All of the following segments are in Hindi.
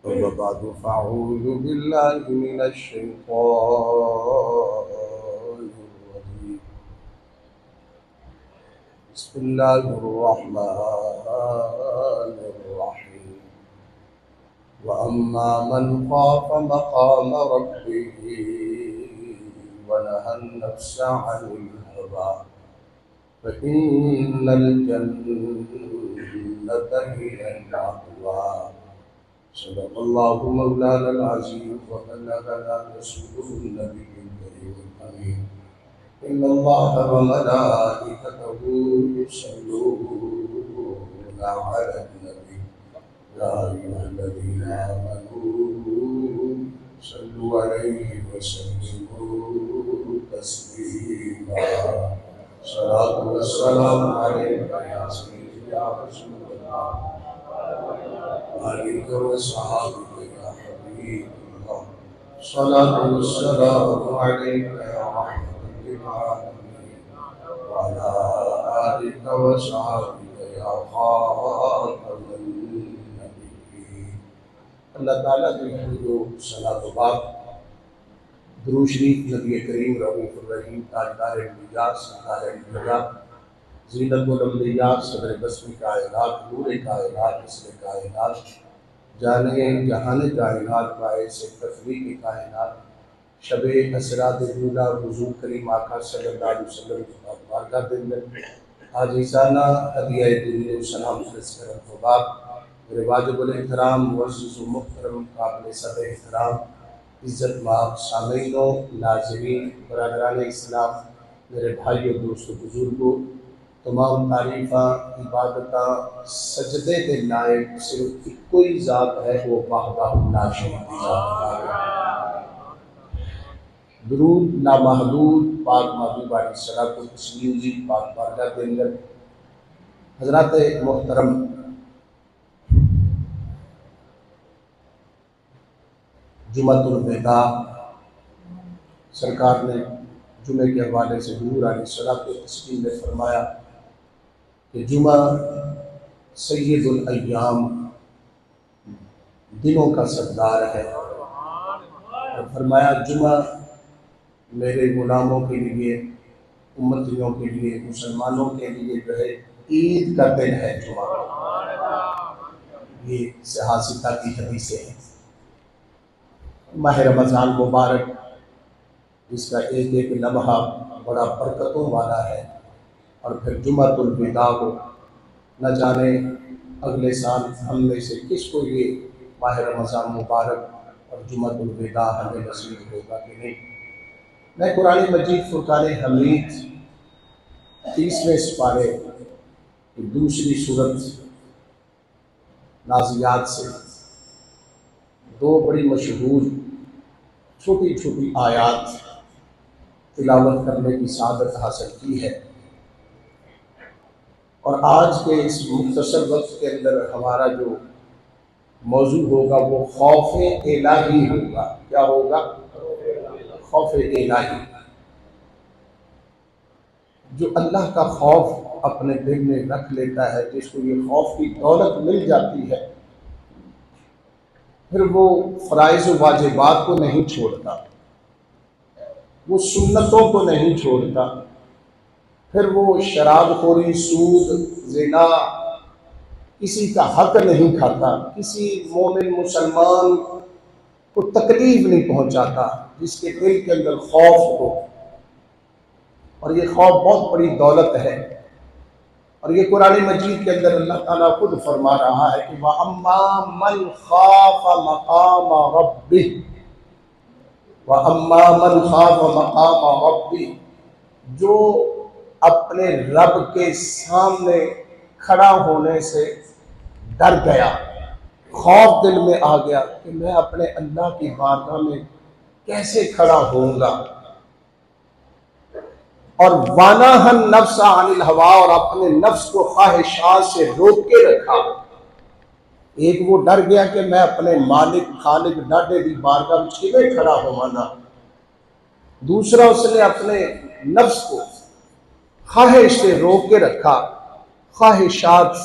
वबाद फ़अऊज़ु बिल्लाहि मिनश शैतानिर्रजीम। बिस्मिल्लाहिर्रहमानिर्रहीम। व अम्मा मन ख़ाफ़ मक़ाम रब्बिही व नहन नफ्स अनिल हवा फ़इन्नल जन्नता हियल मअवा। सदक़ल्लाहु मौलानल अज़ीम व बल्लगना रसूलुहुन नबियुल करीमुल अमीन। इन्नल्लाहा व मलाइकतहु युसल्लूना अलन नबी या अय्युहल्लज़ीना आमनू सल्लु अलैहि व सल्लिमू तस्लीमा। सलातु वस्सलामु अलैका या सय्यदी या रसूलल्लाह अलैका व सहाबिका या हबीबल्लाह। सलातु वस्सलामु अलैका या रहमतल लिल आलमीन व अला आलिका व सहाबिका या खातमन नबिय्यीन। अल्लाह ताला की जो सलात व बात दुरूद शरीफ नबी करीम रऊफ़ुर रहीम ताजदार मिजाज सरदार अंबिया ज़ीनतुल अंबिया सदर बस्म कायनात नूर कायनात इसमें कायनात जाने जहान कायनात बाइस तफरीक कायनात शबे असरात दूला हुज़ूर करीम आका सल्लल्लाहु अलैहि वसल्लम की बारगाह दिन में आज ईसाना हदिया दुरूद सलाम पेश करने के बाद मेरे वाजिबुल एहतराम मुअज़्ज़िज़ व मुहतरम काबिल सद एहतराम इज़्ज़त माब सामीनों नाज़रीन बरादरान इस्लाम मेरे भाइयों दोस्तों बुजुर्गों तमाम तारीफ़ा इबादत सजदे के लायक सिर्फ इक्को ही ज़ात है वो वहदहु ला शरीक ज़ात। दुरूद नामहदूद पाक महबूब अलैहिस्सलाम को तस्लीम जी पाक बारगाह के अंदर हज़रात मोहतरम जुमातुल विदा सरकार ने जुमे के हवाले से हुज़ूर अलैहिस्सलाम को तस्लीम में फरमाया कि जुमा सय्यदुल अय्याम दिनों का सरदार है और फरमाया जुमा मेरे गुलामों के लिए उम्मतियों के लिए मुसलमानों के लिए जो है ईद का दिन है जुमा। ये सहासिता की हदीसें हैं। माह रमज़ान मुबारक जिसका एक एक लम्हा बड़ा बरकतों वाला है और फिर जुमातुल विदा को न जाने अगले साल हम में से किसको ये माह रमज़ान मुबारक और जुमातुल विदा हमें नसीब होगा कि नहीं। मैं कुरान मजीद फुरकान हमीद 30वें सिपारे की दूसरी सूरत नाज़ियात से दो बड़ी मशहूर छोटी छोटी आयात तिलावत करने की सादत हासिल की है और आज के इस मुख्तसर वक्त के अंदर हमारा जो मौजू होगा वो खौफ इलाही होगा। क्या होगा? खौफ इलाही। जो अल्लाह का खौफ अपने दिल में रख लेता है, जिसको ये खौफ की दौलत मिल जाती है, फिर वो फ़राइज़ व वाजिबात को नहीं छोड़ता, वो सुन्नतों को नहीं छोड़ता, फिर वो शराबखोरी सूद ज़िना किसी का हक नहीं खाता, किसी मोमिन मुसलमान को तकलीफ नहीं पहुंचाता जिसके दिल के अंदर खौफ हो। और ये खौफ बहुत बड़ी दौलत है और ये कुरान मजीद के अंदर अल्लाह ताला खुद फरमा रहा है कि व अम्मा मन खाफ़ मक़ाम रब्बी व अम्मा मन खाफ़ मक़ाम रब्बी, जो अपने रब के सामने खड़ा होने से डर गया, खौफ दिल में आ गया कि मैं अपने अल्लाह की बारगाह में कैसे खड़ा होऊंगा, और वानाहन नफ्स अनिल हवा, और अपने नफ्स को ख्वाहिशात से रोक के रखा। एक वो डर गया कि मैं अपने मालिक खालिक डाडे की बारगाह में किवें खड़ा होवांगा, दूसरा उसने अपने नफ्स को ख्वाहिश से रोक के रखा, ख्वाहिशात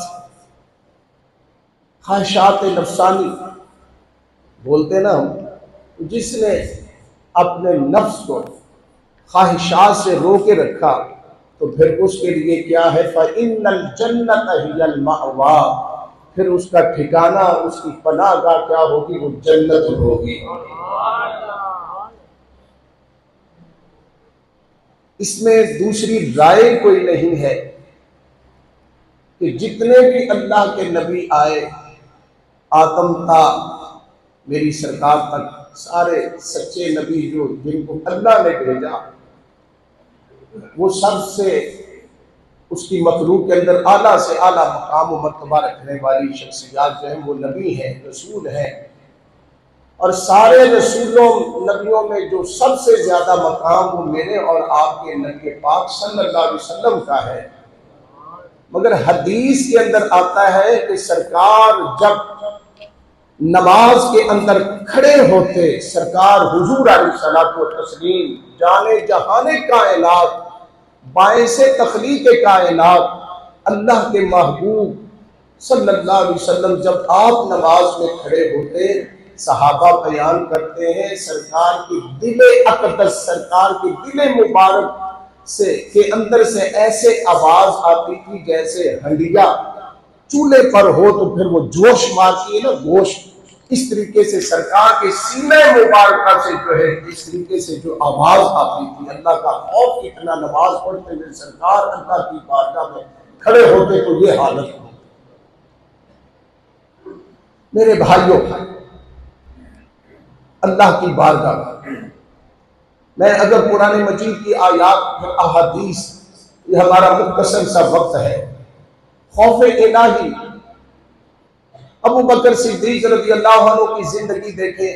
नफसानी बोलते ना हम, जिसने अपने नफ्स को ख्वाहिशात से रोके रखा तो फिर उसके लिए क्या है, फ़इन्नल जन्नत हियल मअवा, फिर उसका ठिकाना, उसकी पनाहगाह क्या होगी, वो जन्नत होगी। इसमें दूसरी राय कोई नहीं है कि जितने भी अल्लाह के नबी आए, आदम था मेरी सरकार तक, सारे सच्चे नबी जो जिनको अल्लाह ने भेजा, वो सबसे उसकी मखलूक के अंदर आला से आला मकाम व मर्तबा रखने वाली शख्सियत जो है वो नबी हैं, रसूल हैं। और सारे रसूलों नबियों में जो सबसे ज्यादा मकाम वो मेरे और आपके नबी पाक सल्लल्लाहु अलैहि वसल्लम का है। मगर हदीस के अंदर आता है कि सरकार जब नमाज के अंदर खड़े होते, सरकार हुजूर अलैहिस्सलातु तस्लीम जाने जहाने कायनात, बाइसे तखलीक कायनात अल्लाह के महबूब सल्लल्लाहु अलैहि वसल्लम जब आप नमाज में खड़े होते, सहाबा बयान करते हैं सरकार की दिले अक़दस, सरकार की दिले मुबारक से के अंदर से ऐसे आवाज आती थी जैसे हंडिया चूल्हे पर हो तो फिर वो जोश मारती है ना, गोश्त, इस तरीके से सरकार के सीने मुबारक से जो है इस तरीके से जो आवाज आती थी, अल्लाह का खौफ इतना, नमाज पढ़ते हुए सरकार अल्लाह की बारगाह में खड़े होते तो ये हालत हो। मेरे भाइयों, अल्लाह की बारगाह मैं अगर कुरान मजीद की आयात अहादीस, ये हमारा मुख्तसर सा वक्त है, खौफ इलाही अबू बकर सिद्दीक रज़ी अल्लाह अन्हु की जिंदगी देखें,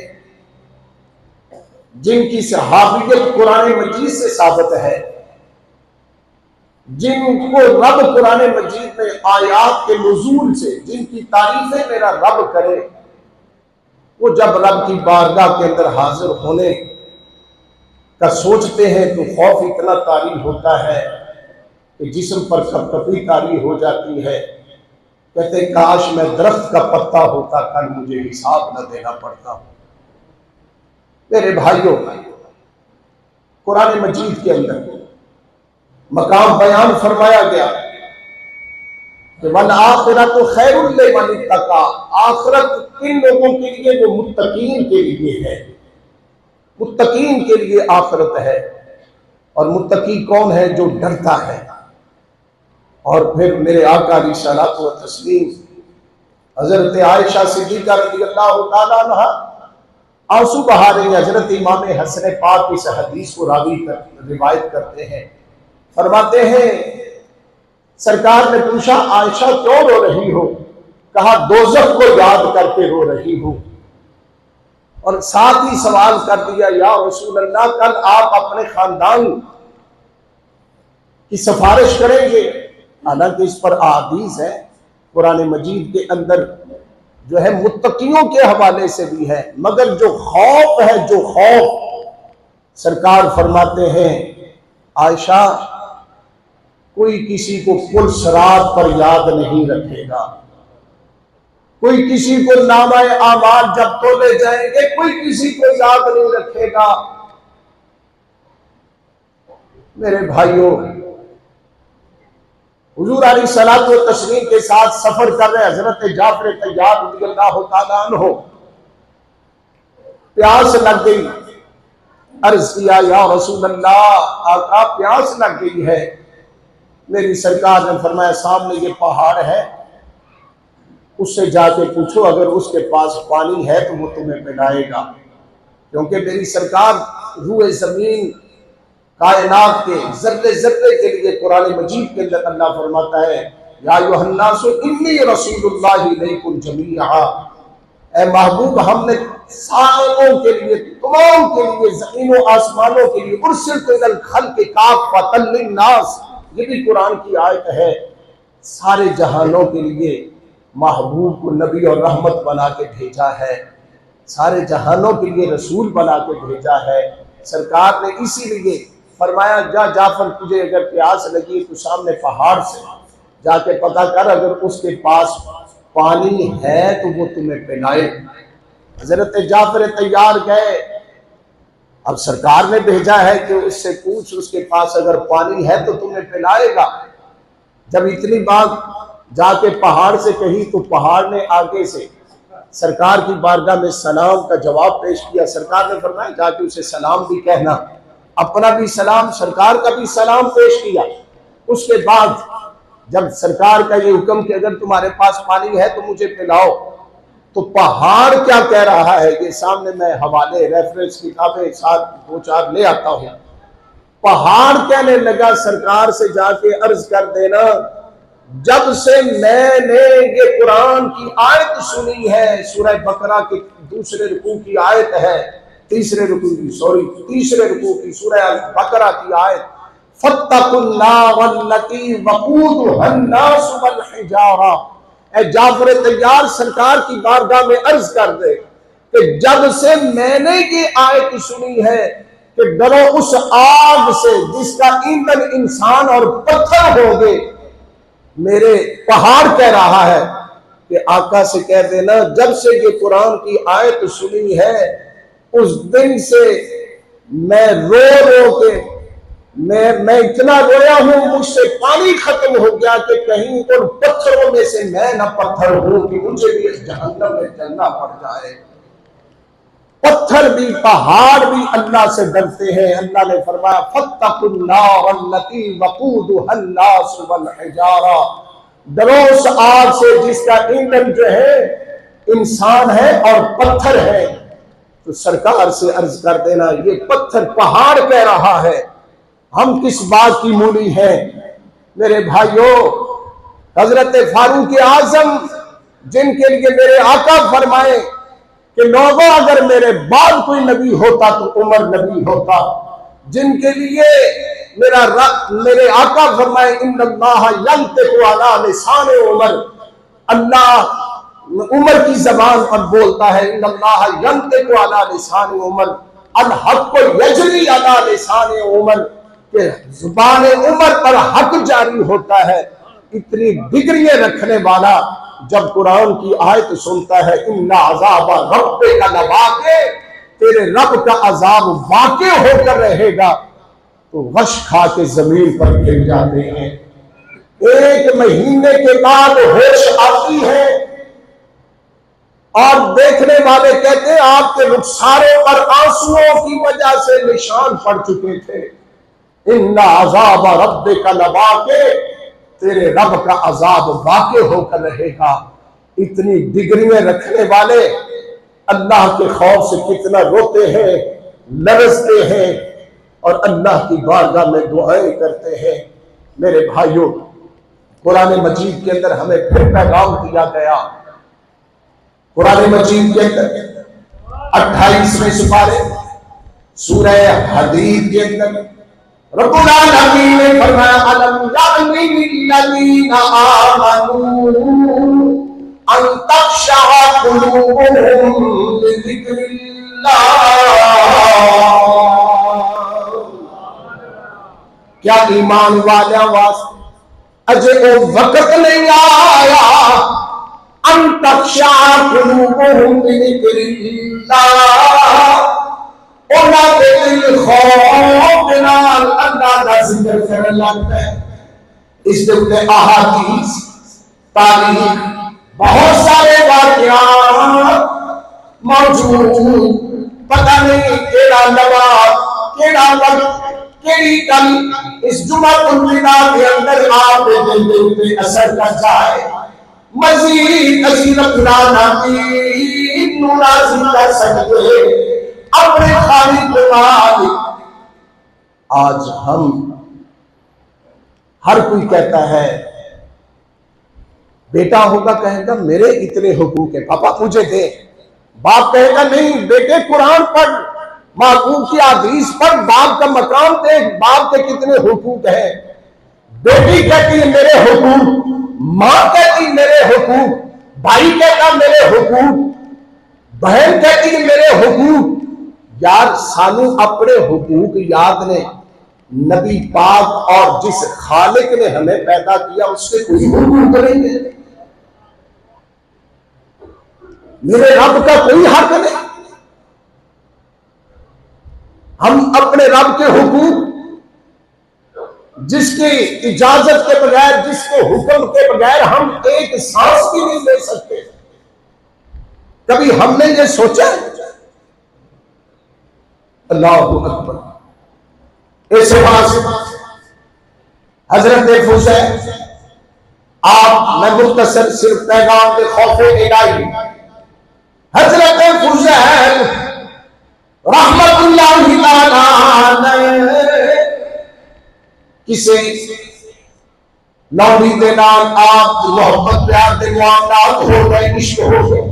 जिनकी सहाबियत कुरान मजीद से साबित है, जिनको रब कुरान मजीद में आयात के नुज़ूल से जिनकी तारीफें मेरा रब करे, वो जब रब की बारगाह के अंदर हाजिर होने का सोचते हैं तो खौफ इतना तारी होता है कि जिस्म पर कपकपी तारी हो जाती है। कहते काश मैं दरख्त का पत्ता होता, कल मुझे हिसाब न देना पड़ता। मेरे भाइयों, कुरान मजीद के अंदर मकाम बयान फरमाया गया कि वल आखिरतु खैरुल लिमन इत्तका, आखिरत किन लोगों के लिए, जो मुत्तकीन के लिए है, मुत्तकीन के लिए आखिरत है। और मुत्तकी कौन है, जो डरता है। और फिर मेरे आका अलैहिस्सलातु व तस्लीम हजरत आयशा सिद्दीक़ा रज़ियल्लाहु ताला अन्हा आंसू बहा रही, हजरत इमाम हसन पाक इस हदीस को रिवायत करते हैं, फरमाते हैं सरकार ने पूछा आयशा क्यों रो रही हो, कहा दोज़ख को याद करके रो रही हूं। और साथ ही सवाल कर दिया या रसूल अल्लाह, कल आप अपने खानदान की सिफारिश करेंगे। हालांकि इस पर अहादीस है कुरान मजीद के अंदर जो है मुत्तकियों के हवाले से भी है, मगर जो खौफ है, जो खौफ, सरकार फरमाते हैं आयशा कोई किसी को कुल सरात पर याद नहीं रखेगा, कोई किसी को नामाए आमाल जब तोले जाएंगे कोई किसी को याद नहीं रखेगा। मेरे भाइयों, हुजूर अलैहिस्सलातु व तस्लीम के साथ सफर कर रहे हजरत जाफर तैयार रज़ियल्लाहु ताला अन्हु, प्यास लग गई, अर्ज किया या रसूल अल्लाह, आका प्यास लग गई है। मेरी सरकार ने फरमाया सामने ये पहाड़ है, उससे जाके पूछो, अगर उसके पास पानी है तो वो तुम्हें पिलाएगा। क्योंकि मेरी सरकार रूए जमीन कायनात के जर्रे जर्रे के लिए कुरान मजीद के अंदर अल्लाह फरमाता है या अय्युहन्नासु इन्नी रसूलुल्लाहि इलैकुम जमीआ, ए महबूब हमने सारों के लिए, तमाम के लिए, ज़मीनों आसमानों के लिए, उर्सिलतु इलल खल्क़ि काफ़्फ़तन लिन्नास, ये भी कुरान की आयत है, सारे जहानों के लिए महबूब को नबी और रहमत बना के भेजा है, सारे जहानों के लिए रसूल बना के भेजा है। सरकार ने इसीलिए फरमाया जा जाफर, तुझे अगर प्यास लगी तो सामने पहाड़ से जाके पता कर, अगर उसके पास पानी है तो वो तुम्हें पिलाए। हजरत जाफर तैयार गए। अब सरकार ने भेजा है कि उससे पूछ, उसके पास अगर पानी है तो तुम्हें पिलाएगा। जब इतनी बात जाके पहाड़ से कही तो पहाड़ ने आगे से सरकार की बारगाह में सलाम का जवाब पेश किया। सरकार ने फरमाया जाके उसे सलाम भी कहना, अपना भी सलाम, सरकार का भी सलाम पेश किया। उसके बाद जब सरकार का ये हुक्म कि अगर तुम्हारे पास पानी है तो मुझे पिलाओ, तो पहाड़ क्या कह रहा है, ये सामने मैं हवाले रेफरेंस किताबें साथ दो चार ले आता हूं। पहाड़ कहने लगा सरकार से जाके अर्ज कर देना, जब से मैंने ये कुरान की आयत सुनी है, सूरह बकरा के दूसरे रुकू की आयत है, तीसरे रुकू की सूरह बकरा की आयत, फत्तकुल्लाहल्लती वक़ूदुहन्नास वल हिजारा। ए जाफर तैयार सरकार की बारगाह में अर्ज कर दे कि जब से मैंने ये आयत सुनी है कि डरो उस आग से जिसका ईंधन इंसान और पत्थर हो गए। मेरे पहाड़ कह रहा है कि आका से कह देना, जब से ये कुरान की आयत सुनी है उस दिन से मैं रो रो के मैं इतना रोया हूं, मुझसे पानी खत्म हो गया कि कहीं उन पत्थरों में से मैं न पत्थर हूं कि मुझे भी इस जहन्नम में जलना पड़ जाए। पत्थर भी पहाड़ भी अल्लाह से डरते हैं। अल्लाह ने फरमाया फत्तकुल्लाहल्लती वक़ूदुहन्नास वल हिजारा, डरो उस आग से जिसका ईंधन जो है इंसान है और पत्थर है। तो सरकार से अर्ज कर देना, ये पत्थर पहाड़ कह रहा है, हम किस बात की मूली हैं। मेरे भाइयों, हजरत फारूक आजम जिनके लिए मेरे आका फरमाए कि लोगों अगर मेरे बाद कोई नबी होता तो उमर नबी होता, जिनके लिए मेरे आका फरमाए इन्नल्लाह यंतिकु अला लिसान उमर, अल्लाह उमर की जबान पर बोलता है, इन्नल्लाह यंतिकु अला लिसान उमर अल हक़्क़ु यजरी अला लिसान उमर, के जुबान उमर पर हक जारी होता है। इतनी डिग्रियां रखने वाला जब कुरान की आयत सुनता है, इन्ना अज़ाब रब्बिका लवाक़ि, तेरे रब का अजाब वाक़े होकर रहेगा, तो गश खा के जमीन पर गिर जाते हैं। 1 महीने के बाद होश आती है और देखने वाले कहते हैं आपके रुखसारों पर आंसुओं की वजह से निशान पड़ चुके थे। इन्ना अज़ाब रब्बिका लवाक़ि, तेरे रब का अजाब वाक़े होकर रहेगा। इतनी डिग्रियां रखने वाले अल्लाह के खौफ से कितना रोते हैं, लरजते हैं और अल्लाह की बारगाह में दुआएं करते हैं। मेरे भाइयों, कुरान मजीद के अंदर हमें फिर पैगाम दिया गया। कुरान मजीद के अंदर 28वें सुपारे सूरह हदीद के अंदर रब्बुल आलमीन ने फरमाया, अलम यानी लिल्लज़ीना आमनू अन तख़शअ क़ुलूबुहुम लिज़िक्रिल्लाह। क्या ईमान वाला वास्ते अजे ओ वक्त नहीं आया, अन तख़शअ क़ुलूबुहुम लिज़िक्रिल्लाह, अल्लाह का जिक्र करने लगता है। इस अहादीस तारीख बहुत सारे वाक़यात मौजूद, पता नहीं केड़ा लवा केड़ा वक्त केड़ी कल इस जुमातुल विदा के अंदर आपके दिल पे असर कर जाए। मजीद असी रब्बुल आलमीन राज़ी कर सकते अपने खालिक मालिक। आज हम हर कोई कहता है, बेटा होगा कहेगा मेरे इतने हुकूक है पापा मुझे दे, बाप कहेगा नहीं बेटे कुरान पढ़, माकूम की हदीस पढ़, बाप का मकाम देख, बाप के कितने हुकूक है। बेटी कहती है मेरे हुकूक, माँ कहती मेरे हुकूक, भाई कहता मेरे हुकूक, बहन कहती है मेरे हुकूक। यार सानू अपने हुकूक याद ने, नबी पाक और जिस खालिक ने हमें पैदा किया उससे कोई हुकूक नहीं है। मेरे रब का कोई हक नहीं। हम अपने रब के हुकूक, जिसकी इजाजत के बगैर, जिसके हुक्म के बगैर हम एक सांस भी नहीं ले सकते, कभी हमने ये सोचा? अल्लाह अकबर। इस हजरत फुज़ैल, आप मैं मुख्तसर सिर्फ पैगाम के खौफे इलाही, हजरत फुज़ैल रहमतुल्लाहि तआला किसे लौड़ी के नाम आप मोहब्बत प्यार के मामलात हो गए, इश्क हो गए।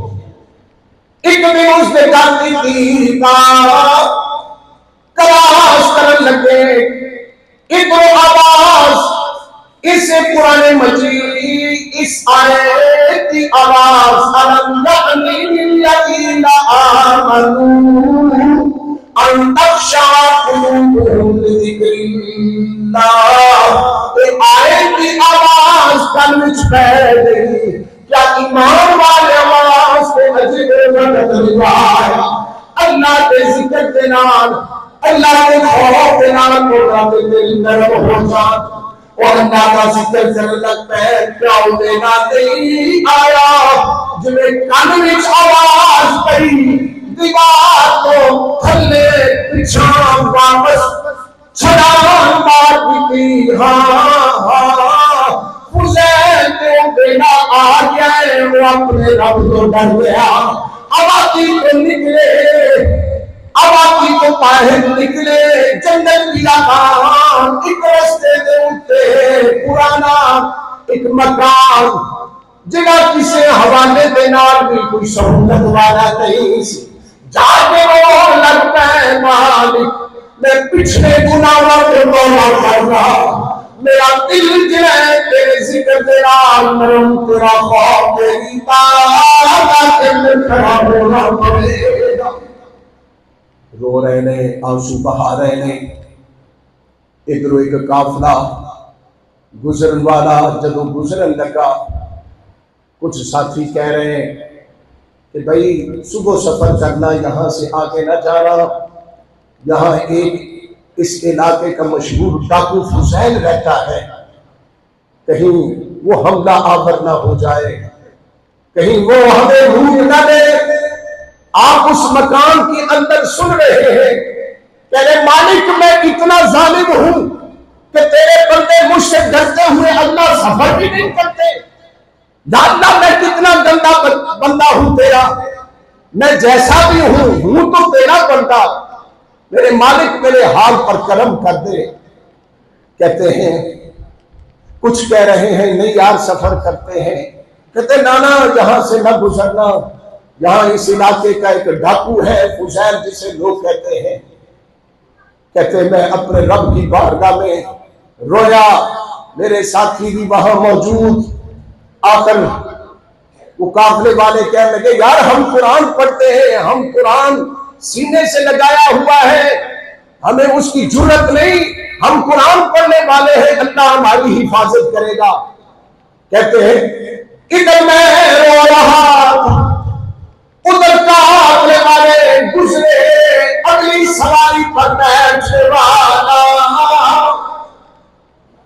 एक दिन उसने गाती थी कलाश करने लगे, एक आवाज इस पुराने मजीद इस आयत की आवाज, अलम यअनी आमनू अन तख़शा कुलूबुहुम लिज़िक्रिल्लाह। आयत की आवाज कान विच पै गई। क्या ईमान वाले आवाज से अजीब अल्लाह के जिक्र के नाल, अल्लाह के खौफ के नाल को दिल नरम हो जाए और अल्लाह का जिक्र करने लगता है। क्या देना नहीं आया जिन्हें कान विच आवाज पई, दीवार को थल्ले पिछा वापस छलांग मार दी। हाँ फुज़ैल को बेटा आ गया है, वो अपने रब को डर गया। अबाकी को निकले, अबाकी को बाहर निकले, जन्नत की आगान एक रास्ते दे उठे, पुराना एक मकान जिला किसी हवाले के नाल भी कोई सहूलत वाला नहीं सी। जाके वो लगता है मालिक, मैं पिछले गुनाहों को तौबा कर रहा, मेरा दिल जो है तेरे जिक्र के नाल नरम, तेरा खौफ तेरी ताकत के अंदर खड़ा होना पड़ेगा। रो रहे ने, आंसू बहा रहे ने। इधरों एक काफिला गुजरन वाला जदों गुजरन लगा, कुछ साथी कह रहे हैं कि भाई सुबह सफर करना, यहाँ से आगे ना जाना, यहाँ एक इस इलाके का मशहूर डाकू फुज़ैल रहता है, कहीं वो हमला आवर ना हो जाए, कहीं वो हमें लूट ना दे। आप उस मकान के अंदर सुन रहे हैं, तेरे मालिक मैं इतना जालिम हूं कि तेरे बंदे मुझसे डरते हुए अल्लाह सफर भी नहीं करते। अल्लाह मैं कितना गंदा बंदा हूं तेरा, मैं जैसा भी हूं तो तेरा बंदा, मेरे मालिक मेरे हाल पर करम कर दे। कहते हैं, कुछ कह रहे हैं नहीं यार सफर करते हैं, कहते नाना यहां से न गुजरना, यहाँ इस इलाके का एक डाकू है फुज़ैल जिसे लोग कहते हैं। कहते मैं अपने रब की बारगाह में रोया, मेरे साथी भी वहां मौजूद। आकर वो काफिले वाले कहने लगे यार हम कुरान पढ़ते हैं, हम कुरान सीने से लगाया हुआ है, हमें उसकी जरूरत नहीं, हम कुरान पढ़ने वाले हैं, अल्लाह हमारी हिफाजत करेगा। कहते हैं इधर मैं रो रहा था, उधर काफिले वाले गुजरे, अगली सवारी पर बैठने वाला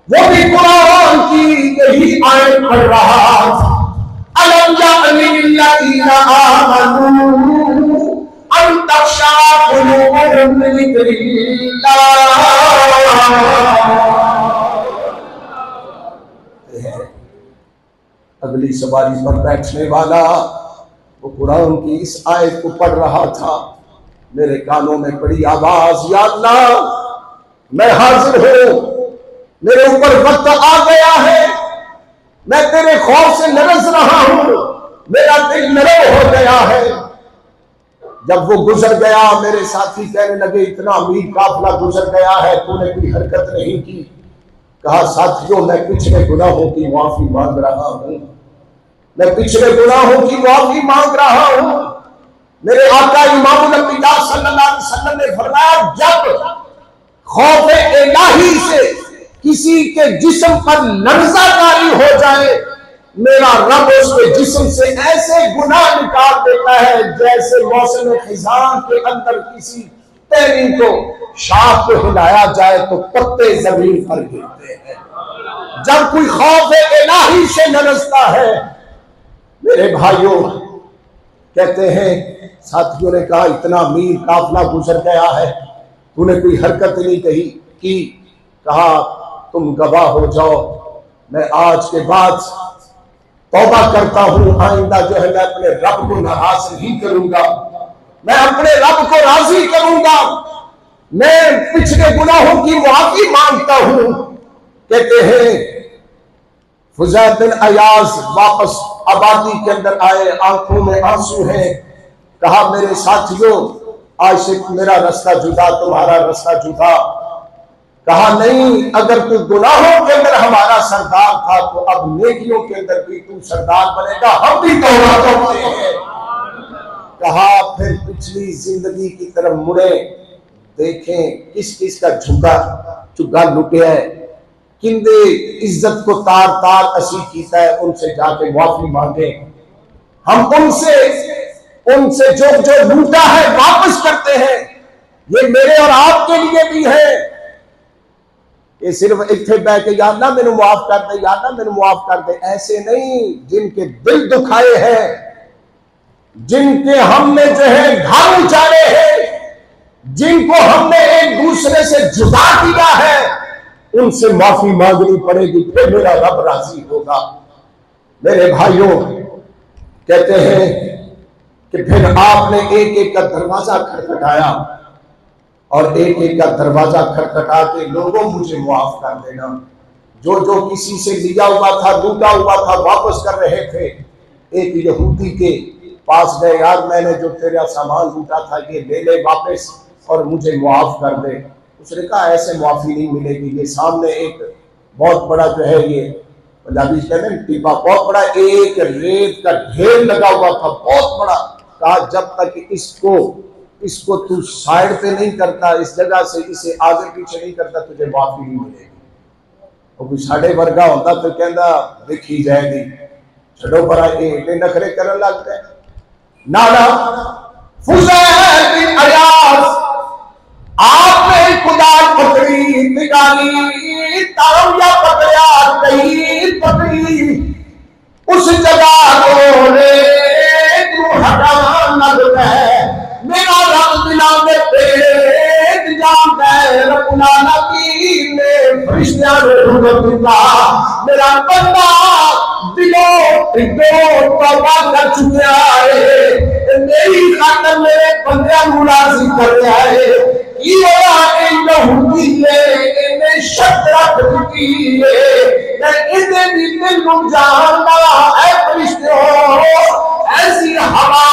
वो भी कुरान की यही आयत पढ़ रहा था। अलम यअनी लिल्लज़ीना आमनू अन तख़शा कुलूबुहुम लिज़िक्रिल्लाह। अगली सवारी पर बैठने वाला वो कुरान की इस आयत को पढ़ रहा था। मेरे कानों में पड़ी आवाज, या अल्लाह मैं हाजिर हूं, मेरे ऊपर वक्त आ गया है, मैं तेरे खौफ से लरज़ रहा हूं, मेरा दिल नरम हो गया है। जब वो गुजर गया, मेरे साथी कहने लगे इतना अमीर काफिला गुजर गया है, तूने कोई हरकत नहीं की। कहा साथियों मैं पिछले गुनाहों की माफी मांग रहा हूं, मैं पिछले गुनाहों की माफी मांग रहा हूं। मेरे आका इमामुल अंबिया सल्लल्लाहु अलैहि वसल्लम ने फरमाया जब खौफ इलाही से किसी के जिस्म पर लर्ज़ा तारी हो जाए मेरा रब उसके जिस्म से ऐसे गुनाह निकाल देता है जैसे मौसम खिजान के अंदर किसी टहनी को शाख को हिलाया जाए तो पत्ते जमीन पर गिरते हैं। जब कोई खौफ इलाही से नरसता है, मेरे भाइयों, कहते हैं साथियों ने कहा इतना मील काफिला गुजर गया है, तूने कोई हरकत नहीं की। कहा तुम गवाह हो जाओ, मैं आज के बाद तौबा करता हूं, आइंदा जो है मैं अपने रब को नाराज नहीं करूंगा, मैं अपने रब को राजी करूंगा, मैं पिछले गुनाहों की मुआफी मांगता हूं। कहते हैं फुज़ैल बिन अयाज वापस आबादी के अंदर आए, आंखों में आंसू हैं। कहा मेरे साथियों, आज से मेरा रास्ता जुदा, तुम्हारा रास्ता जुदा। कहा नहीं, अगर तू गुनाहों के अंदर हमारा सरदार था तो अब नेकियों के अंदर भी तू सरदार बनेगा, हम भी तौबा करते हैं। कहा फिर पिछली जिंदगी की तरफ मुड़े, देखें किस किस का झुका लुटे है, किंदे इज्जत को तार तार असी कीता है, उनसे जाके माफी मांगे। हम उनसे जो जो लूटा है वापस करते हैं। ये मेरे और आपके लिए भी है। ये सिर्फ इतने बह के यार ना मैंने मुआफ कर दे, यार ना मैंने मुआफ कर दे, ऐसे नहीं। जिनके दिल दुखाए हैं, जिनके हमने जो है घर उजाड़े हैं, जिनको हमने एक दूसरे से जुदा किया है, उनसे माफी मांगनी पड़ेगी, फिर मेरा रब राजी होगा। मेरे भाइयों, कहते हैं कि फिर आपने एक एक का दरवाजा खटखटाया और एक एक का दरवाजा खटखटा के लोगों मुझे मुआफ कर देना। जो जो किसी से लिया हुआ था, लूटा हुआ था, वापस कर रहे थे। एक यहूदी के पास गए, यार मैंने जो तेरा सामान लूटा था ये ले ले वापस और मुझे मुआफ कर दे। उसने कहा ऐसे मुआफी नहीं मिलेगी। ये सामने एक बहुत बड़ा जो है, ये पंजाबी कहते हैं टीपा, बहुत बड़ा एक रेत का ढेर लगा हुआ था, बहुत बड़ा। कहा जब तक इसको तू साइड पे नहीं करता, इस जगह से इसे आगे पीछे नहीं करता, तुझे माफी नहीं मिलेगी। और कोई साढ़े वर्गा होता तो कहता देखी जाएगी, छड़ो पर एडे नखरे करन लग गए। नाना फुज़ैल बिन अयाज, आपने कुदाल पकड़ी, निकाली ताम या पकड़ा, कहीं पकड़ी उस जगह को हटा लग है। मेरा रब बिना में पेट जान है, रबुना नबी ने फरिश्तियां ने दिया। मेरा बंदा दिलो तौबा कर चुका है, मेरी खातर मेरे बंदे मुराजी कर रहा है। ये यहूदी ने शर्त रख दी है, मैं इन्हें भी दिल को जानना है। फरिश्तों ऐसी हवा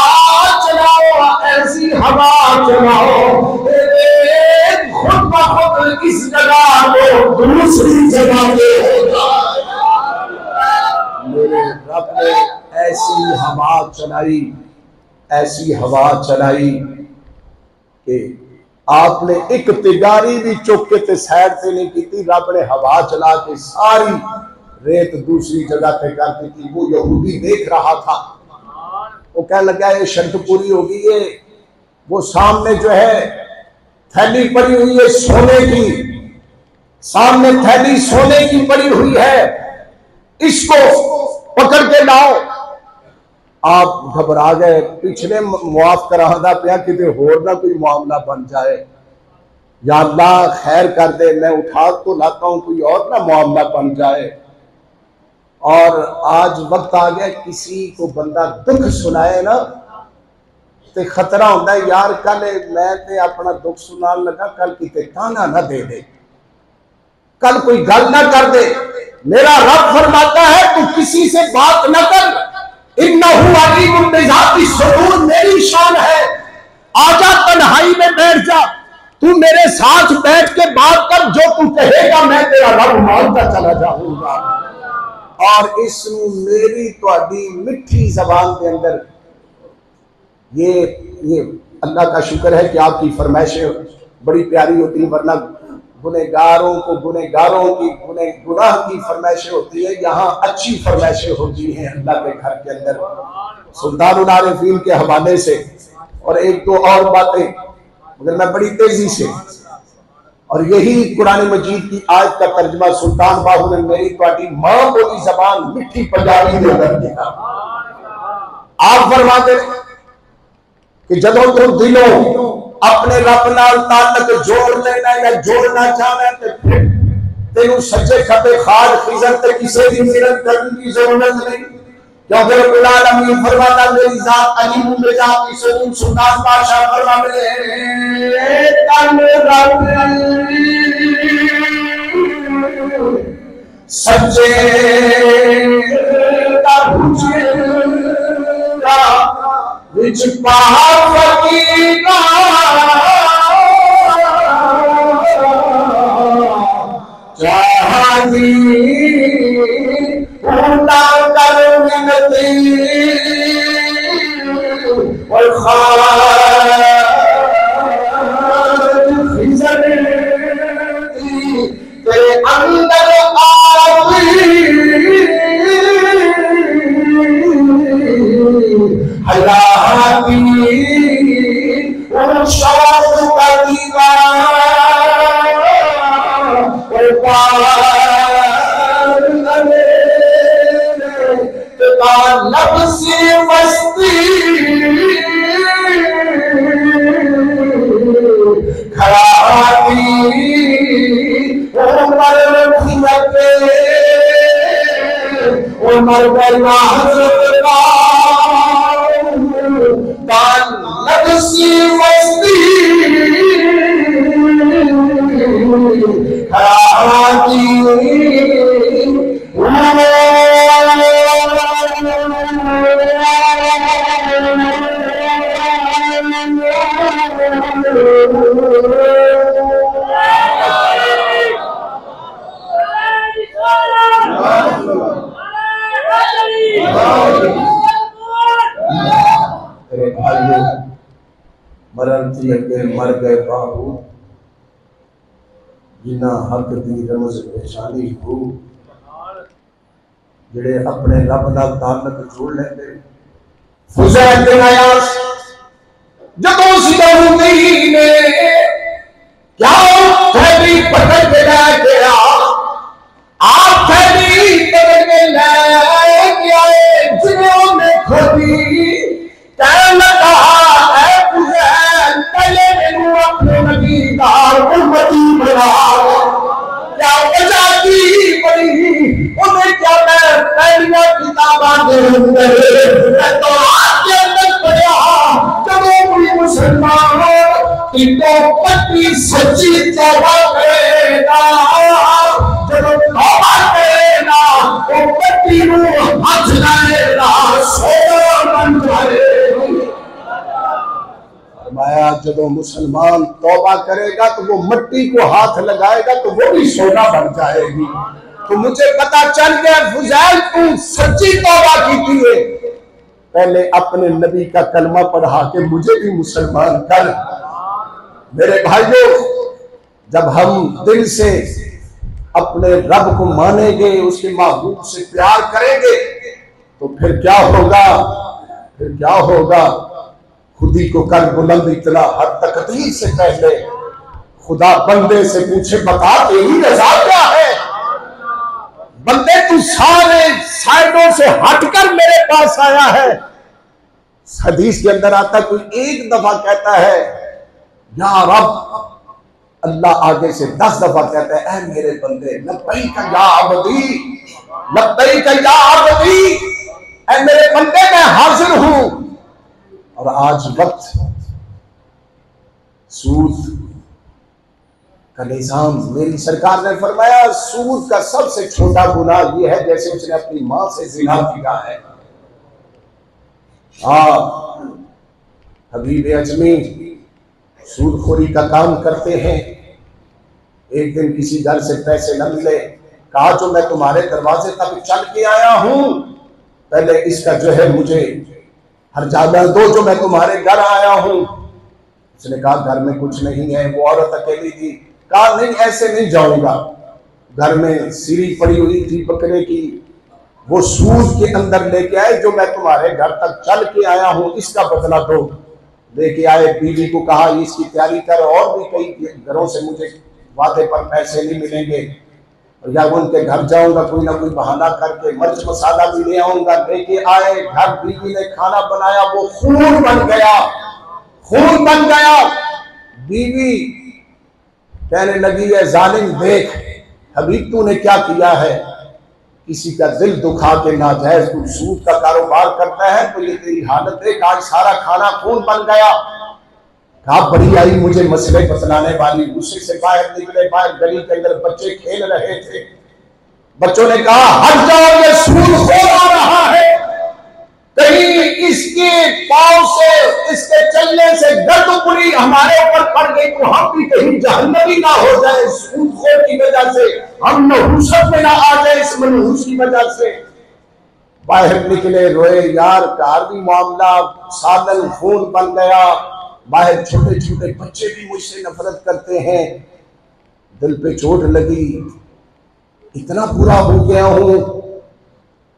चलाओ, ऐसी हवा चलाओ, खुद ब खुद इस जगह को दूसरी जगह पे होगा। मेरे रब ने ऐसी हवा चलाई, ऐसी हवा चलाई कि आपने एक तिगारी भी चुक के साइड से नहीं की। रब ने हवा चला के सारी रेत दूसरी जगह पे कर दी थी। वो यहूदी देख रहा था, वो कह लगा ये शर्त पूरी होगी। ये वो सामने जो है थैली पड़ी हुई है सोने की, सामने थैली सोने की पड़ी हुई है, इसको पकड़ के लाओ। आप घबरा गए, पिछले मुआफ करादा पिया कि होर ना कोई मामला बन जाए, या अल्लाह खैर कर दे, मैं उठा तो लाता हूं, कोई और ना मामला बन जाए। और आज वक्त आ गया, किसी को बंदा दुख सुनाए ना तो खतरा होता है, यार कल मैं ते अपना दुख सुनान लगा, कल किते ताना ना दे दे, कल कोई गल ना कर दे। मेरा रब फरमाता है तू किसी से बात न कर, इन्नहु अलीमुन बिज़ाति सुदूर, मेरी शान है। आजा तन्हाई में बैठ जा, तू मेरे साथ बैठ के बात कर, जो तू कहेगा मैं तेरा रब मानता चला जाऊंगा। और इस मेरी तुहाडी मिठी जबान के अंदर ये अल्लाह का शुक्र है कि आपकी फरमाइशें बड़ी प्यारी होती, वरना गुनहगारों को गुनहगारों की गुनाह की फरमाइशें होती है, यहाँ अच्छी फरमाइशें होती हैं अल्लाह के घर के अंदर सुल्तानुल आरिफीन के हवाले से। और एक दो और बातें मगर मैं बड़ी तेजी से, और यही कुरान मजीद की आयत का तर्जुमा सुल्तान बाहू ने मेरी पार्टी मां बोली जबान मिठी पंजाबी दे अंदर किया। आप फरमाते कि जदों तुम दिलों अपने रब नाल ताल्लुक जोड़ लेना या जोड़ना चाहना तो फिर तेनू सज्जे खब्बे खाद खिजर ते किसी की मिन्नत करने की जरूरत नहीं, क्योंकि रब्बुल आलमीन फरमाता मेरी जात अलीम बेजा की सुन सुल्तान बादशाह फरमाते तन रब सच्चे का विच पहाड़ फकीरा चाहती पूरा कर मिलती और तेरे अंदर हलाती शौक का दीवार नफ्स मस्ती खराती उमर बना नफ्सी मस्ती खराती मरण थी अगे मर गए बाबू जिन्ना हक दी रमज पेशानी हो जेड़े अपने रब नाल ताल्लुक जोड़ लेंदे। फुज़ैल बिन अयास जदों सिदौनी ने क्या थैली पकड़ के ले गया, आप थैली पकड़ के ले गया जिन्हों ने खोदी कहने लगा है फुज़ैल पहले मैनू अपने नबीदार उम्मती बना। क्या वजह की बड़ी उन्हें क्या मैं पहलियां किताबां दे अंदर मैं तो आपके अंदर पढ़ा जब कोई मुसलमान इनको पट्टी सच्ची तौबा करेगा, जब तौबा करेगा वो पट्टी को हाथ लाएगा सोना बन जाएगा। फरमाया जब मुसलमान तौबा करेगा तो वो मिट्टी को हाथ लगाएगा तो वो भी सोना बन जाएगी। तो मुझे पता चल गया फुज़ैल तू सच्ची तौबा की है, पहले अपने नबी का कलमा पढ़ा के मुझे भी मुसलमान कर। मेरे भाइयों जब हम दिल से अपने रब को मानेंगे उसके महबूब से प्यार करेंगे तो फिर क्या होगा, फिर क्या होगा। खुदी को कर बुलंद इतना हर तकदीर से पहले खुदा बंदे से पूछे बता तेरी रजा क्या है। बंदे तू सारे साइडों से हटकर मेरे पास आया है। हदीस के अंदर आता कोई एक दफा कहता है या रब, अल्लाह आगे से 10 दफा कहता है ऐ मेरे बंदे लब्बैक या अब्दी, लब्बैक या अब्दी, ऐ मेरे बंदे मैं हाजिर हूं। और आज वक्त सूद का निजाम, मेरी सरकार ने फरमाया सूद का सबसे छोटा गुनाह यह है जैसे उसने अपनी मां से जिना किया है। हबीब अजमी सूदखोरी का काम करते हैं। एक दिन किसी घर से पैसे न मिले, कहा जो मैं तुम्हारे दरवाजे तक चल के आया हूं, पहले इसका जो है मुझे हर जाना दो जो मैं तुम्हारे घर आया हूं। उसने कहा घर में कुछ नहीं है। वो औरत अकेली थी, कहा नहीं ऐसे नहीं जाऊंगा। घर में सीरी पड़ी हुई थी बकरे की, वो सूद के अंदर लेके आए, जो मैं तुम्हारे घर तक चल के आया हूं इसका बदला दो। लेके आए, बीवी को कहा इसकी तैयारी कर, और भी कई घरों से मुझे वादे पर पैसे नहीं मिलेंगे, या उनके घर जाऊंगा, कोई ना कोई बहाना करके मिर्च मसाला भी ले आऊंगा। लेके आए, घर बीवी ने खाना बनाया, वो खून बन गया, खून बन गया। बीवी कहने लगी है जालिम देख हबीब तूने क्या किया है, किसी का दिल दुखा के नाजायज तू सूद का कारोबार करता है, तो ये तेरी हालत है। आज सारा खाना खून बन गया। कहा बड़ी आई मुझे मसले बतलाने वाली। गुस्से से बाहर निकले, बाहर गली के अंदर बच्चे खेल रहे थे। बच्चों ने कहा हट जाओ, ये सूदखोर आ रहा है, कहीं इसके पांव से, इसके चलने से गर्द पूरी हमारे ऊपर पड़ गई तो हम भी कहीं जहन्नमी ना हो जाए सूदखोर की वजह से, हम नहुसत में ना आ जाए इस मनहूस की वजह से। बाहर निकले, रोए यार कार भी मामला साधन खून बन गया। बाहर छोटे छोटे बच्चे भी मुझसे नफरत करते हैं, दिल पे चोट लगी, इतना बुरा हो गया हूं,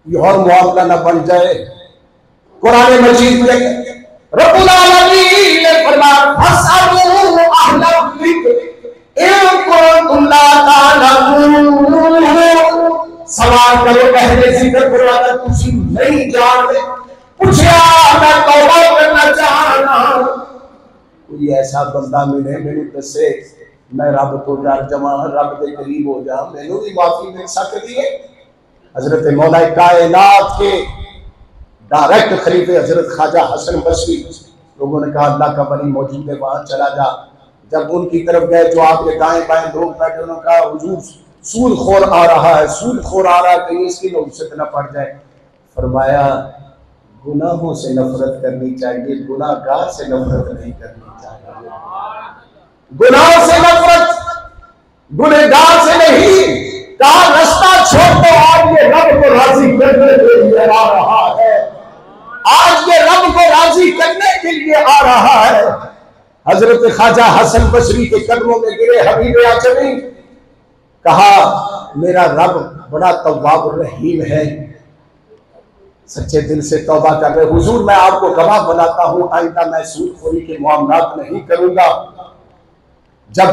ये और मामला ना बन जाए। कुरान मजीद में रब्बुल आलमीन ने फरमाया फसअलू अहल ज़िक्र इन कुंतुम ला तालमून, सवाल करो पहले जिक्र करो अगर तुम नहीं जानते। पूछा मैं तौबा करना चाहना, कोई ऐसा बंदा मिले मैनू दसे, मैं रब तो डर जावां, रब के करीब हो जा, मैनू भी माफी मिल सकती है। हजरत मौला कायनात के डायरेक्ट खलीफे हजरत ख्वाजा हसन बसरी, लोगों ने कहा अल्लाह का वली मौजूद है वहां चला जा। जब उनकी तरफ गए जो आपके दाएं बाएं लोग बैठे, उन्होंने कहा हुजूर सूदखोर आ रहा है, सूदखोर आ रहा है, कहीं इसकी नौबत न पड़ जाए। फरमाया गुनाहों से नफरत करनी चाहिए, गुनाहगार से नफरत नहीं करनी चाहिए। गुनाह से नफरत, गुनहगार से नहीं। कहा रास्ता छोड़ दो, आज ये रब को राजी करने के लिए आ रहा है, आज ये रब को राजी करने के लिए आ रहा है। हजरत ख्वाजा हसन बसरी के कदमों में गिरे हबीब आजमी, कहा मेरा रब बड़ा तव्वाब रहीम है, सच्चे दिल से तौबा कर रहे। हुजूर मैं आपको गवाह बनाता हूं, आइंदा मैं सूदखोरी के मामलात नहीं करूंगा। जब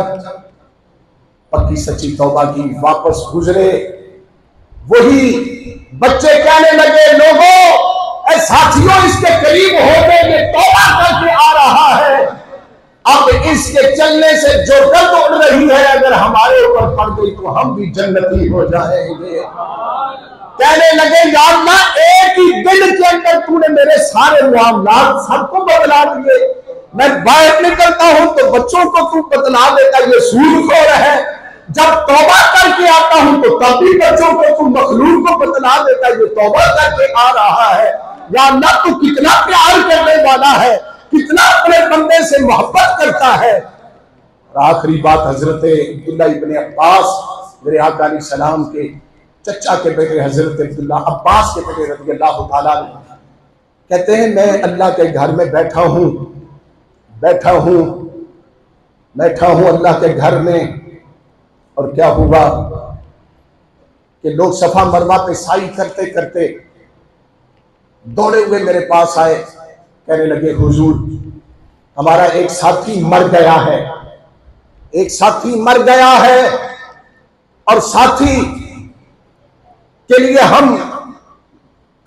पक्की सच्ची तौबा की, वापस गुजरे, वही बच्चे कहने लगे लोगों ऐ साथियों इसके करीब हो गए, ये तौबा करके आ रहा है, अब इसके चलने से जो गर्द उड़ रही है अगर हमारे ऊपर पड़ गई तो हम भी जन्नती हो जाएंगे। कहने लगे या अल्लाह एक ही दिन के अंदर तूने मेरे सारे मामलात सबको बदला दिए। मैं बाहर निकलता हूं तो बच्चों को तू बदला देता, ये सूदखोर है। जब तौबा करके आता हूं तो तब भी बच्चों को तू मखलूक को बदला देता, ये तौबा करके आ रहा है। या अल्लाह तू कितना प्यार करने वाला है, कितना अपने बंदे से मोहब्बत करता है। और आखिरी बात हजरत अब्दुल्ला इब्ने अब्बास, मेरे आका अलैहि सलाम के चचा के बेटे हजरत अब्दुल्ला अब्बास के बेटे रज़ी अल्लाह ताला अन्हु कहते हैं मैं अल्लाह के घर में बैठा हूं अल्लाह के घर में, और क्या हुआ कि लोग सफा मरवा पे साई करते करते दौड़े हुए मेरे पास आए, कहने लगे हुजूर हमारा एक साथी मर गया है, एक साथी मर गया है, और साथी के लिए हम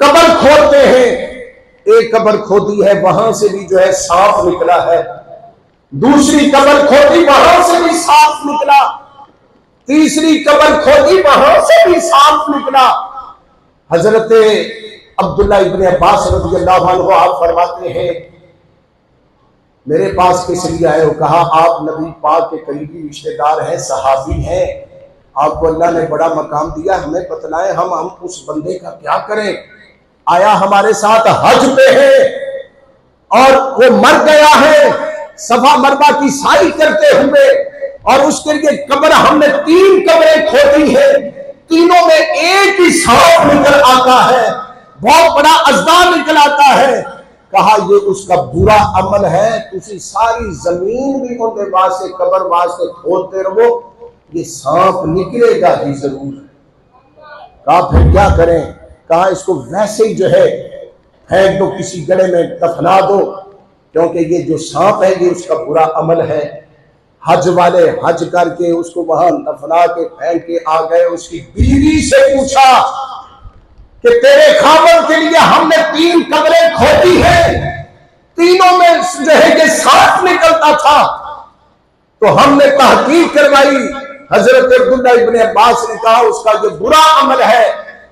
कब्र खोदते हैं। एक कब्र खोदी है, वहां से भी जो है सांप निकला है, दूसरी कब्र खोदी वहां से भी सांप निकला, तीसरी कब्र खोदी वहां से भी सांप निकला। हजरत अब्दुल्ला इब्ने अब्बास रज़ी अल्लाह अन्हु आप फरमाते हैं मेरे पास किस लिए आए हो? कहा आप नबी पाक के करीबी रिश्तेदार हैं, सहाबी हैं, आपको अल्लाह ने बड़ा मकाम दिया, हमें बतलाएं हम उस बंदे का क्या करें। आया हमारे साथ हज पे है और वो मर गया है सफा मरवा की साई करते हुए, और उसके लिए कब्र हमने 3 कब्रें खोदी है, तीनों में एक ही सांप निकल आता है, बहुत बड़ा अजदार निकल आता है। कहा ये उसका बुरा अमल है, तुसी सारी जमीन भी उनके वास्ते कबर वास्ते खोदते रहो, ये सांप निकलेगा ही जरूर। कहा फिर क्या करें? कहा इसको वैसे ही जो है फेंक दो, किसी गड्ढे में दफना दो, क्योंकि ये जो सांप है ये उसका बुरा अमल है। हज वाले हज करके उसको वहां दफना के फेंक के आ गए। उसकी बीवी से पूछा कि तेरे खामन के लिए हमने 3 कब्रें खोदी है, तीनों में जो है कि सांप निकलता था, तो हमने तहकीक करवाई। हजरत अब्दुल्लाह इब्न अब्बास ने कहा उसका जो बुरा अमल है,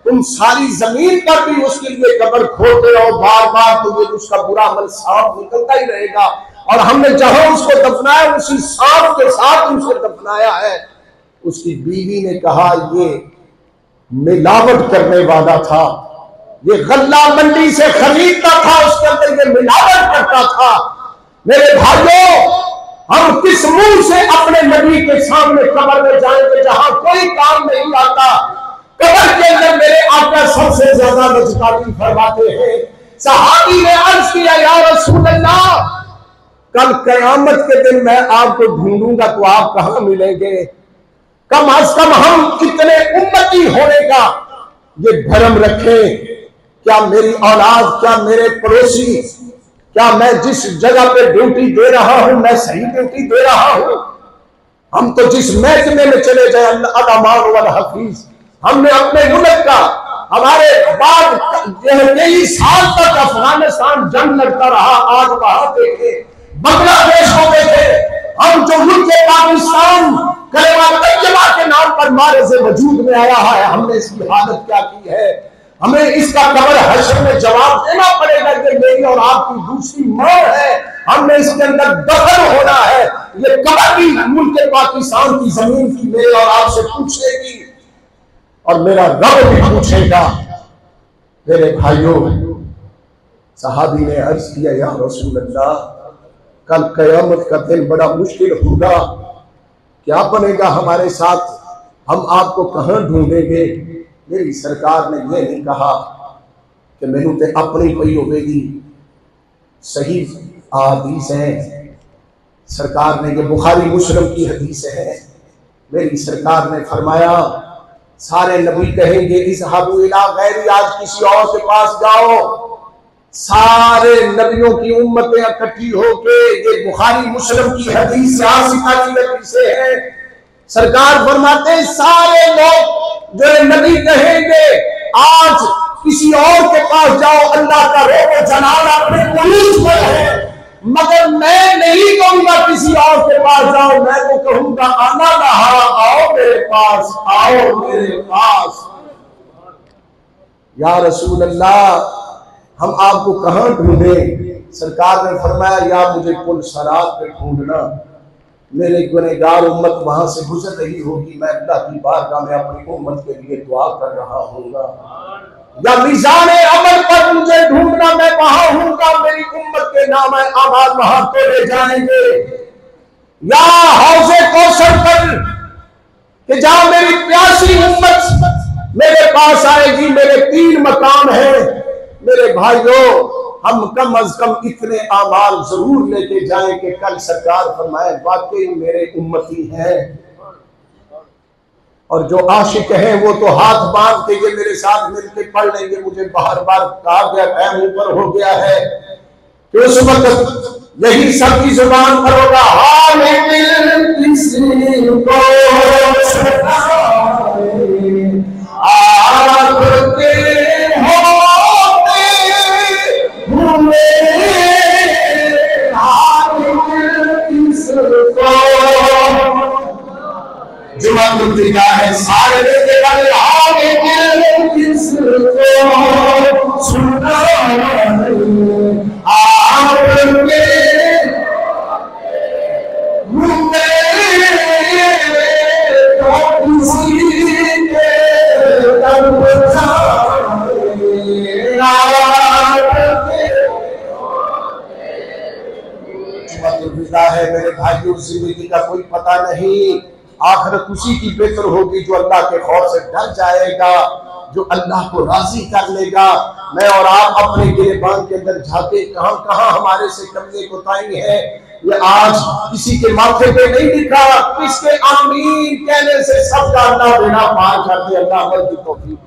तुम सारी जमीन पर भी उसके लिए कब्र खोदते रहो बार बार, तो ये उसका बुरा अमल सांप निकलता ही रहेगा। और हमने जहां उसको दफनाया उसी सांप के साथ उसे दफनाया है। उसकी बीवी ने कहा ये मिलावट करने वाला था, ये गल्ला मंडी से खरीदता था, उसके अंदर ये मिलावट करता था। मेरे भाइयों, हम किस मुंह से अपने नबी के सामने कब्र में जाएंगे जहां कोई काम नहीं आता? कब्र के अंदर मेरे आका सबसे ज्यादा नजकाती फरमाते हैं। सहाबी ने अर्ज किया या रसूल अल्लाह, कल कयामत के दिन मैं आपको ढूंढूंगा तो आप कहां मिलेंगे? कम अज कम हम कितने उम्मती होने का ये भरम रखें। क्या मेरी औलाद, क्या मेरे पड़ोसी, क्या मैं जिस जगह पे ड्यूटी दे रहा हूं मैं सही ड्यूटी दे रहा हूं? हम तो जिस महकमे में चले जाए अल-अमान वल हफीज, हमने अपने मुल्क का, हमारे बाद 23 साल तक अफगानिस्तान जंग लड़ता रहा, आज वहां देखे बांग्लादेश को देखे, हम जो मुल्क पाकिस्तान कलेमा तैयबा के नाम पर मारे से वजूद में आया है, हमने इसकी हालत क्या की है? हमें इसका कब्र हश्र में जवाब देना पड़ेगा कि मेरी और आपकी दूसरी मौत है, हमने इसके अंदर दफन होना है। ये कब्र भी मुल्क पाकिस्तान की जमीन की मेरे और आपसे पूछेगी और मेरा रब भी पूछेगा। मेरे भाइयों, सहाबी ने अर्ज किया या रसूल अल्लाह, कल कयामत का दिन बड़ा मुश्किल होगा, क्या बनेगा हमारे साथ? हम आपको कहां ढूंढेंगे? मेरी सरकार ने यह नहीं कहा कि मैनू ते अपनी पई होगी। सही हदीस है, सरकार ने, ये बुखारी मुस्लिम की हदीस है, मेरी सरकार ने फरमाया सारे नबी कहेंगे इज़हाबू इला गैरी, आज किसी और के पास जाओ। सारे नबियों की उम्मतें इकट्ठी होके, ये बुखारी मुस्लिम की हदीस से है, सरकार फरमाते हैं सारे लोग जो नबी कहेंगे आज किसी और के पास जाओ, अल्लाह का रोब जलाल अपने उलूज पर है, मगर मैं नहीं कहूंगा किसी और के पास जाओ, मैं तो कहूंगा आना रहा, आओ मेरे पास, आओ मेरे पास। या रसूल अल्लाह, हम आपको कहां ढूंढे? सरकार ने फरमाया या मुझे पुल सरात पे ढूंढना, मेरे गुनहगार उम्मत वहां से गुजर रही होगी, मैं अल्लाह की बारगाह में अपनी उम्मत के लिए दुआ कर रहा हूँगा। या मीज़ान अमल पर मुझे ढूंढना, मैं वहां हूँगा, मेरी उम्मत के नाम आबाद वहां तोड़े जाएंगे। या हौज़े कौसर पर कि जहां मेरी प्यासी उम्मत मेरे पास आएगी, मेरे 3 मकाम हैं। मेरे भाइयों, हम कम अज कम इतने आमाल जरूर लेके जाएं कि कल सरकार फरमाए वाकई मेरे उम्मती हैं। और जो आशिक हैं वो तो हाथ बांध के ये मेरे साथ मिलके पढ़ लेंगे। मुझे बार बार कहा गया, टाइम ऊपर हो गया है कि उस वक्त यही सबकी जुबान पर होगा, हाल किसी को जुमा है सारे सुनना आपके है। मेरे भाइयों, जिंदगी का कोई पता नहीं, आखिरत उसी की बेहतर होगी जो अल्लाह के खौफ से डर जाएगा। जो अल्लाह को राजी कर लेगा। मैं और आप अपने गिरेबान के अंदर झाके कहां कहां हमारे से कमजे कोताही है, ये आज किसी के माथे पे नहीं लिखा, किसके आमीन कहने से सबका अल्लाह बिना पार कर दे। अल्लाह की तौफीक।